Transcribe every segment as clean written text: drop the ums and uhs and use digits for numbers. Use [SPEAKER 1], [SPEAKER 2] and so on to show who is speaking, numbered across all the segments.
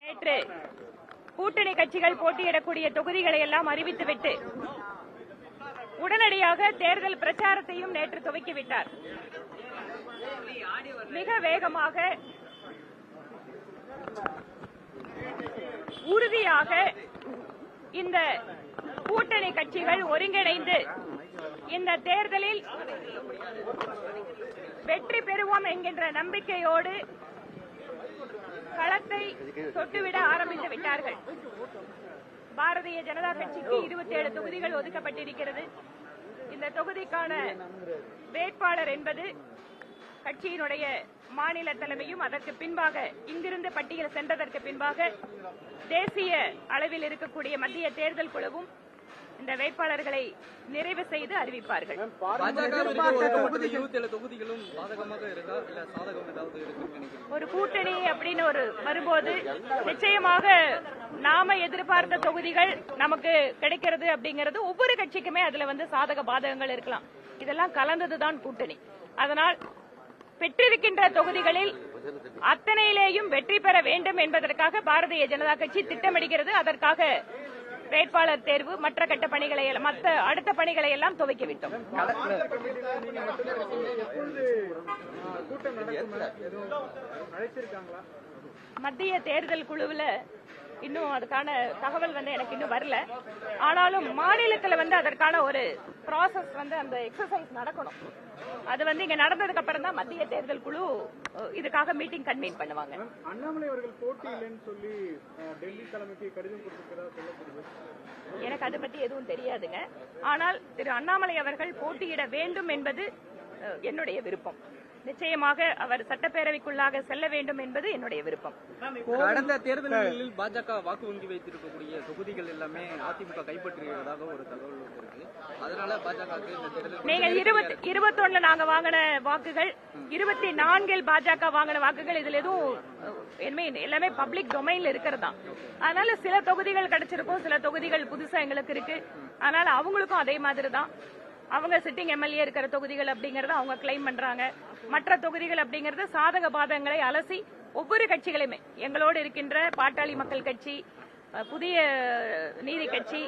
[SPEAKER 1] நேற்று கூட்டணி கட்சிகள் போட்டியிடக்கூடிய தொகுதிகளை எல்லாம் அறிவித்துவிட்டு உடனடியாக தேர்தல் பிரச்சாரத்தையும் நேற்று துவக்கிவிட்டார். மிக வேகமாக உறுதியாக இந்த கூட்டணி கட்சிகள் ஒருங்கிணைந்து இந்த தேர்தலில் வெற்றி பெறுவோம் என்கின்ற நம்பிக்கையோடு களத்தை தொட்டுவிட ஆரம்பித்து விட்டார்கள். பாரதிய ஜனதா கட்சிக்கு 27 தொகுதிகள் ஒதுக்கப்பட்டிருக்கிறது. இந்த தொகுதிக்கான வேட்பாளர் என்பது கட்சியினுடைய மாநில தலைமையும் அதற்கு பின்பாக இங்கிருந்து பட்டியல் சென்றதற்கு பின்பாக தேசிய அளவில் இருக்கக்கூடிய மத்திய தேர்தல் குழுவும் இந்த வேட்பாளர்களை நிறைவு செய்து அறிவிப்பார்கள். ஒரு கூட்டணி அப்படின்னு வரும்போது நிச்சயமாக நாம எதிர்பார்த்த தொகுதிகள் நமக்கு கிடைக்கிறது அப்படிங்கிறது ஒவ்வொரு கட்சிக்குமே அதுல சாதக பாதகங்கள் இருக்கலாம். இதெல்லாம் கலந்ததுதான் கூட்டணி. அதனால் பெற்றிருக்கின்ற தொகுதிகளில் அத்தனையிலேயும் வெற்றி பெற வேண்டும் என்பதற்காக பாரதிய ஜனதா கட்சி திட்டமிடுகிறது. அதற்காக வேட்பாளர் தேர்வு மற்ற கட்ட பணிகளை அடுத்த பணிகளை எல்லாம் துவக்கிவிட்டோம். மத்திய தேர்தல் குழுவில் இன்னும் அதுக்கான தகவல் எனக்கு இன்னும் வரல. ஆனாலும் மாநிலத்தில் அதற்கான ஒரு ப்ராசஸ் அந்த எக்ஸசைஸ் நடக்கணும். அது இங்க நடந்ததுக்கு அப்புறம் தான் மத்திய தேர்தல் குழு இதுக்காக மீட்டிங் கன்வீன் பண்ணுவாங்க.
[SPEAKER 2] அண்ணாமலை அவர்கள் போட்டி இல்லைன்னு சொல்லி டெல்லி தலைமைக்கு கடிதம் கொடுத்திருக்கிறதா சொல்லப்படுது.
[SPEAKER 1] எனக்கு அதை பத்தி எதுவும் தெரியாதுங்க. ஆனால் திரு அண்ணாமலை அவர்கள் போட்டியிட வேண்டும் என்பது என்னுடைய விருப்பம். நிச்சயமாக அவர் சட்டப்பேரவைக்குள்ளாக செல்ல வேண்டும் என்பது என்னுடைய விருப்பம்.
[SPEAKER 3] கடந்த தேர்தல்களில் பாஜக வாக்கு வங்கி வைத்திருக்கக்கூடிய தொகுதிகள் எல்லாமே அதிமுக கைப்பற்றியதாக ஒரு தகவல் இருக்கு. அதனால பாஜக
[SPEAKER 1] நீங்கள் 21 நாங்க வாங்கின வாக்குகள், 24 பாஜக வாங்கின வாக்குகள், இதுல எதுவும் எல்லாமே பப்ளிக் டொமைன்ல இருக்கிறதா. அதனால சில தொகுதிகள் கிடைச்சிருக்கும், சில தொகுதிகள் புதுசா எங்களுக்கு இருக்கு. அதனால அவங்களுக்கும் அதே மாதிரி தான். அவங்க சிட்டிங் எம்எல்ஏ இருக்கிற தொகுதிகள் அப்படிங்கறத அவங்க கிளைம் பண்றாங்க. மற்ற தொகுதிகள் அப்படிங்கறது சாதக பாதகங்களை அலசி ஒவ்வொரு கட்சிகளுமே எங்களோடு இருக்கின்ற பாட்டாளி மக்கள் கட்சி, புதிய நீதி கட்சி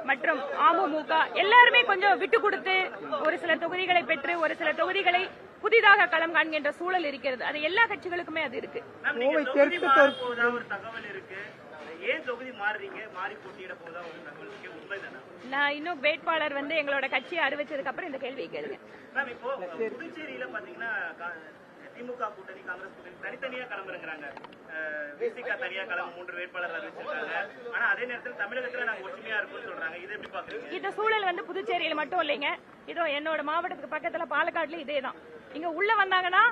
[SPEAKER 1] மற்றும் அமமுக எல்லாருமே கொஞ்சம் விட்டு கொடுத்து ஒரு சில தொகுதிகளை பெற்று ஒரு சில தொகுதிகளை புதிதாக களம் காண்கின்ற சூழல் இருக்கிறது. அது எல்லா கட்சிகளுக்குமே அது இருக்கு. நான் இன்னும் வேட்பாளர் எங்களோட கட்சியை அறிவிச்சதுக்கு அப்புறம் இந்த கேள்வியை கேளுங்க.
[SPEAKER 4] புதுச்சேரியில பாத்தீங்கன்னா திமுக கூட்டணி காங்கிரஸ் கூட்டணி தனித்தனியா களமிறங்குறாங்க. விசிகா தனியா களம் 3 வேட்பாளர் அறிவிச்சிருக்காங்க. ஆனா அதே நேரத்தில் தமிழகத்துல நாங்க ஒற்றுமையா இருக்கும்னு சொல்றாங்க. இதை எப்படி பாக்குறீங்க?
[SPEAKER 1] இந்த சூழல் புதுச்சேரியில மட்டும் இல்லைங்க. இதோ என்னோட மாவட்டத்துக்கு பக்கத்துல பாலக்காடுல இதேதான். இங்க உள்ள வந்தாங்கன்னா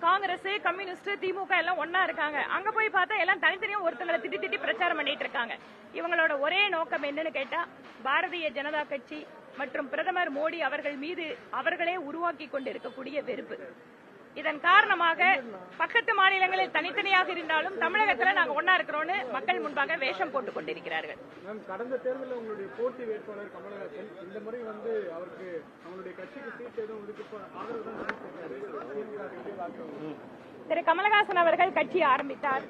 [SPEAKER 1] காங்கிரஸ், கம்யூனிஸ்ட், திமுக எல்லாம் ஒன்னா இருக்காங்க. அங்க போய் பார்த்தா எல்லாம் தனித்தனியா ஒருத்தங்களை திட்டி பிரச்சாரம் பண்ணிட்டு இருக்காங்க. இவங்களோட ஒரே நோக்கம் என்னன்னு கேட்டா பாரதிய ஜனதா கட்சி மற்றும் பிரதமர் மோடி அவர்கள் மீது அவர்களே உருவாக்கி கொண்டு இருக்கக்கூடிய வெறுப்பு. இதன் காரணமாக பக்கத்து மாநிலங்களில் தனித்தனியாக இருந்தாலும் தமிழகத்தில் நாங்க ஒன்னா இருக்கிறோம்னு மக்கள் முன்பாக வேஷம் போட்டுக் கொண்டிருக்கிறார்கள்.
[SPEAKER 2] கடந்த தேர்தலில் உங்களுடைய போட்டி வேட்பாளர் கமலஹாசன் இந்த முறை அவருக்கு அவங்களுடைய கட்சிக்கு சீட் எதுவும்
[SPEAKER 1] திரு கமலஹாசன் அவர்கள் கட்சி ஆரம்பித்தார்.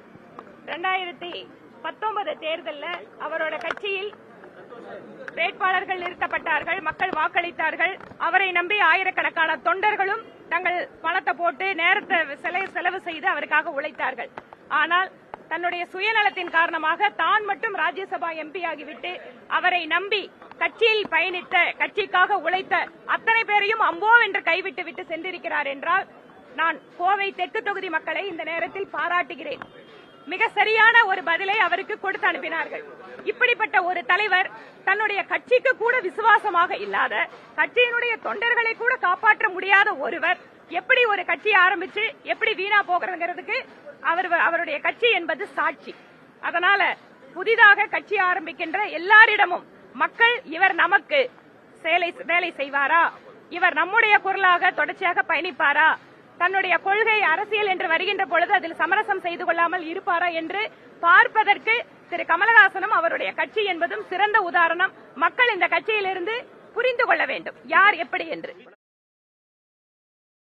[SPEAKER 1] 2019 தேர்தலில் அவரோட கட்சியில் வேட்பாளர்கள் நிறுத்தப்பட்டார்கள். மக்கள் வாக்களித்தார்கள். அவரை நம்பி ஆயிரக்கணக்கான தொண்டர்களும் தங்கள் பணத்தை போட்டு நேரத்தை செலவு செய்து அவருக்காக உழைத்தார்கள். ஆனால் தன்னுடைய சுயநலத்தின் காரணமாக தான் மட்டும் ராஜ்யசபா எம்பி ஆகிவிட்டு அவரை நம்பி கட்சியில் பயணித்த, கட்சிக்காக உழைத்த அத்தனை பேரையும் அம்போ என்று கைவிட்டு விட்டு சென்றிருக்கிறார் என்றால் நான் கோவை தெற்கு தொகுதி மக்களை இந்த நேரத்தில் பாராட்டுகிறேன். மிக சரியான ஒரு பதிலை அவருக்கு கொடுத்து அனுப்பினார்கள். இப்படிப்பட்ட ஒரு தலைவர் தன்னுடைய கட்சிக்கு கூட விசுவாசமாக இல்லாத, கட்சியினுடைய தொண்டர்களை கூட காப்பாற்ற முடியாத ஒருவர் எப்படி ஒரு கட்சியை ஆரம்பிச்சு எப்படி வீணா போகிறதுங்கிறதுக்கு அவருடைய கட்சி என்பது சாட்சி. அதனால புதிதாக கட்சி ஆரம்பிக்கின்ற எல்லாரிடமும் மக்கள் இவர் நமக்கு வேலை செய்வாரா, இவர் நம்முடைய குரலாக தொடர்ச்சியாக பயணிப்பாரா, தன்னுடைய கொள்கை அரசியல் என்று வருகின்ற பொழுது அதில் சமரசம் செய்து கொள்ளாமல் இருப்பாரா என்று பார்ப்பதற்கு திரு கமலஹாசனும் அவருடைய கட்சி என்பதும் சிறந்த உதாரணம். மக்கள் இந்த கட்சியிலிருந்து புரிந்து கொள்ள வேண்டும் யார் எப்படி என்று.